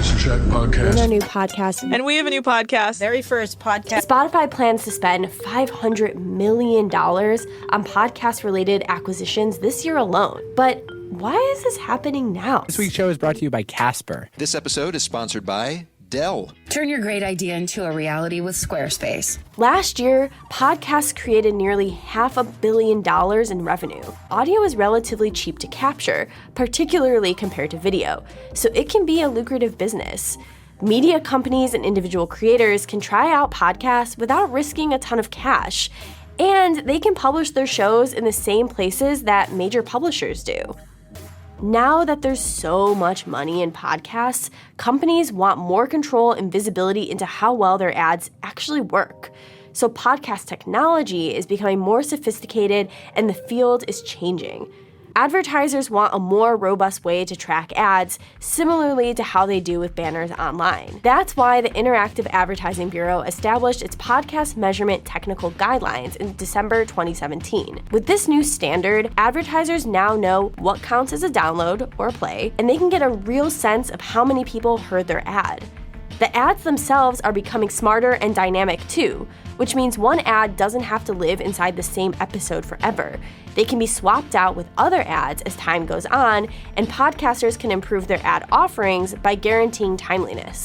Shack podcast. In our new podcast. And we have a new podcast. Very first podcast. Spotify plans to spend $500 million on podcast-related acquisitions this year alone. But why is this happening now? This week's show is brought to you by Casper. This episode is sponsored by Dell. Turn your great idea into a reality with Squarespace. Last year, podcasts created nearly $500 million in revenue. Audio is relatively cheap to capture, particularly compared to video, so it can be a lucrative business. Media companies and individual creators can try out podcasts without risking a ton of cash, and they can publish their shows in the same places that major publishers do. Now that there's so much money in podcasts, companies want more control and visibility into how well their ads actually work. So podcast technology is becoming more sophisticated and the field is changing. Advertisers want a more robust way to track ads, similarly to how they do with banners online. That's why the Interactive Advertising Bureau established its podcast measurement technical guidelines in December 2017. With this new standard, advertisers now know what counts as a download or a play, and they can get a real sense of how many people heard their ad. The ads themselves are becoming smarter and dynamic too, which means one ad doesn't have to live inside the same episode forever. They can be swapped out with other ads as time goes on, and podcasters can improve their ad offerings by guaranteeing timeliness.